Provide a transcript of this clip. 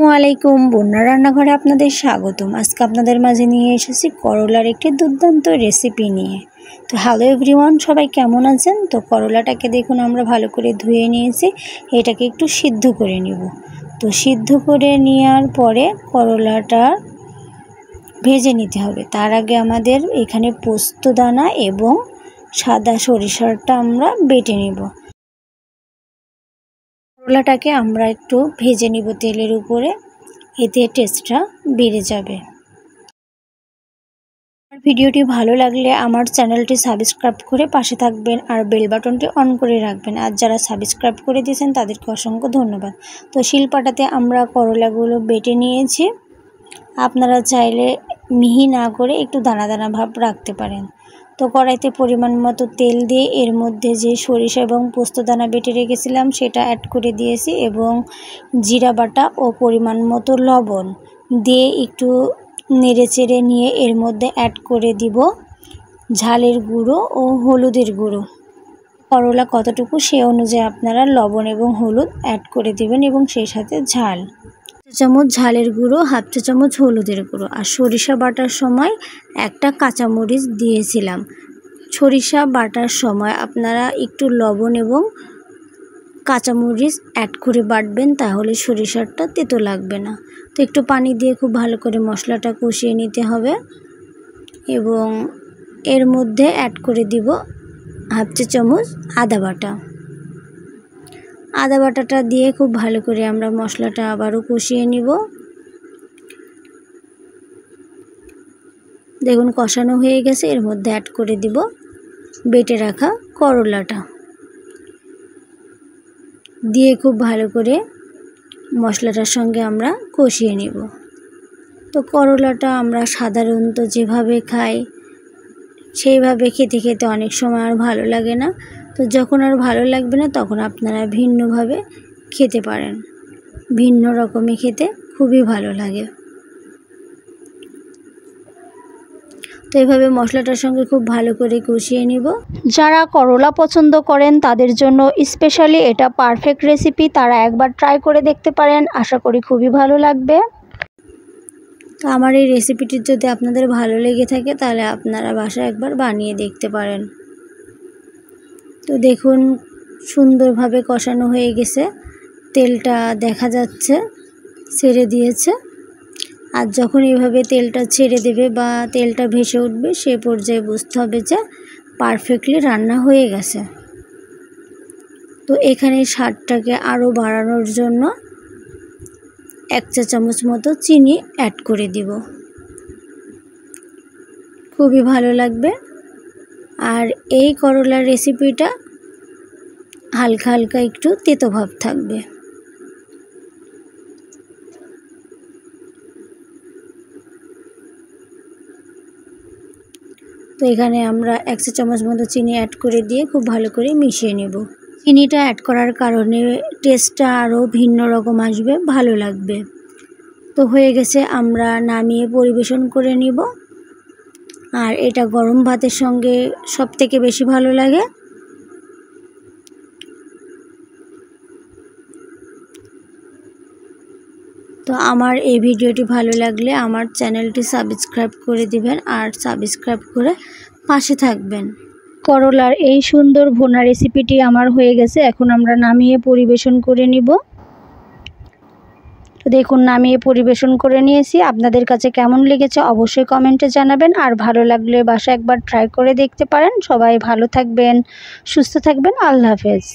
ওয়ালাইকুম বন্যা রান্নাঘরে আপনাদের স্বাগতম। আজকে আপনাদের মাঝে নিয়ে এসেছি করলার একটি দুর্দান্ত রেসিপি নিয়ে। তো হ্যালো এভরিওয়ান, সবাই কেমন আছেন? তো করলাটাকে দেখুন আমরা ভালো করে ধুয়ে নিয়েছি, এটাকে একটু সিদ্ধ করে নিব। তো সিদ্ধ করে নেওয়ার পরে করলাটা ভেজে নিতে হবে। তার আগে আমাদের এখানে পোস্ত দানা এবং সাদা সরিষাটা আমরা বেটে নিব। করলাটাকে আমরা একটু ভেজে নিব তেলের উপরে, এতে টেস্টটা বেড়ে যাবে। ভিডিওটি ভালো লাগলে আমার চ্যানেলটি সাবস্ক্রাইব করে পাশে থাকবেন আর বেল বাটনটি অন করে রাখবেন। আর যারা সাবস্ক্রাইব করে দিয়েছেন তাদেরকে অসংখ্য ধন্যবাদ। তো শিলপাটাতে আমরা করলাগুলো বেটে নিয়েছি। আপনারা চাইলে মিহি না করে একটু দানা দানা ভাব রাখতে পারেন। তো কড়াইতে পরিমাণ মতো তেল দিয়ে এর মধ্যে যে সরিষা এবং পোস্ত দানা বেটে রেখেছিলাম সেটা অ্যাড করে দিয়েছি এবং জিরা বাটা ও পরিমাণ মতো লবণ দিয়ে একটু নেড়েচেড়ে নিয়ে এর মধ্যে অ্যাড করে দিব ঝালের গুঁড়ো ও হলুদের গুঁড়ো। করলা কতটুকু সে অনুযায়ী আপনারা লবণ এবং হলুদ অ্যাড করে দিবেন এবং সেই সাথে ঝাল, চামচ ঝালের গুঁড়ো, হাফ চা চামচ হলুদের গুঁড়ো। আর সরিষা বাটার সময় একটা কাঁচামরিচ দিয়েছিলাম। সরিষা বাটার সময় আপনারা একটু লবণ এবং কাঁচামরিচ অ্যাড করে বাটবেন, তাহলে সরিষাটা তেতো লাগবে না। তো একটু পানি দিয়ে খুব ভালো করে মশলাটা কষিয়ে নিতে হবে এবং এর মধ্যে অ্যাড করে দিব হাফ চা চামচ আদা বাটা। আদা বাটাটা দিয়ে খুব ভালো করে আমরা মশলাটা আবারও কষিয়ে নিব। দেখুন কষানো হয়ে গেছে, এর মধ্যে অ্যাড করে দিব বেটে রাখা করলাটা দিয়ে খুব ভালো করে মশলাটার সঙ্গে আমরা কষিয়ে নিব। তো করলাটা আমরা সাধারণত যেভাবে খাই সেইভাবে খেতে খেতে অনেক সময় আর ভালো লাগে না। তো যখন আর ভালো লাগবে না তখন আপনারা ভিন্নভাবে খেতে পারেন, ভিন্ন রকমে খেতে খুবই ভালো লাগে। তো এইভাবে মশলাটার সঙ্গে খুব ভালো করে কষিয়ে নিব। যারা করলা পছন্দ করেন তাদের জন্য স্পেশালি এটা পারফেক্ট রেসিপি, তারা একবার ট্রাই করে দেখতে পারেন, আশা করি খুবই ভালো লাগবে। তো আমার এই রেসিপিটি যদি আপনাদের ভালো লেগে থাকে তাহলে আপনারা বাসায় একবার বানিয়ে দেখতে পারেন। তো দেখুন সুন্দরভাবে কষানো হয়ে গেছে, তেলটা দেখা যাচ্ছে ছেড়ে দিয়েছে। আর যখন এইভাবে তেলটা ছেড়ে দেবে বা তেলটা ভেসে উঠবে সে পর্যায়ে বুঝতে হবে যে পারফেক্টলি রান্না হয়ে গেছে। তো এখানে স্বাদটাকে আরও বাড়ানোর জন্য 1 চা চামচ মতো চিনি অ্যাড করে দিব, খুবই ভালো লাগবে। আর এই করলার রেসিপিটা হালকা হালকা একটু তেতো ভাব থাকবে। তো এখানে আমরা 1 চা চামচ মতো চিনি অ্যাড করে দিয়ে খুব ভালো করে মিশিয়ে নেব। চিনিটা অ্যাড করার কারণে টেস্টটা আরও ভিন্ন রকম আসবে, ভালো লাগবে। তো হয়ে গেছে, আমরা নামিয়ে পরিবেশন করে নিব। আর এটা গরম ভাতের সঙ্গে সবথেকে বেশি ভালো লাগে। তো আমার এই ভিডিওটি ভালো লাগলে আমার চ্যানেলটি সাবস্ক্রাইব করে দিবেন আর সাবস্ক্রাইব করে পাশে থাকবেন। করলার এই সুন্দর ভুনা রেসিপিটি আমার হয়ে গেছে, এখন আমরা নামিয়ে পরিবেশন করে নিব। তো দেখুন নামিয়ে পরিবেশন করে নিয়েছি। আপনাদের কাছে কেমন লেগেছে অবশ্যই কমেন্টে জানাবেন, আর ভালো লাগলে বাসায় একবার ট্রাই করে দেখতে পারেন। সবাই ভালো থাকবেন, সুস্থ থাকবেন, আল্লাহ হাফেজ।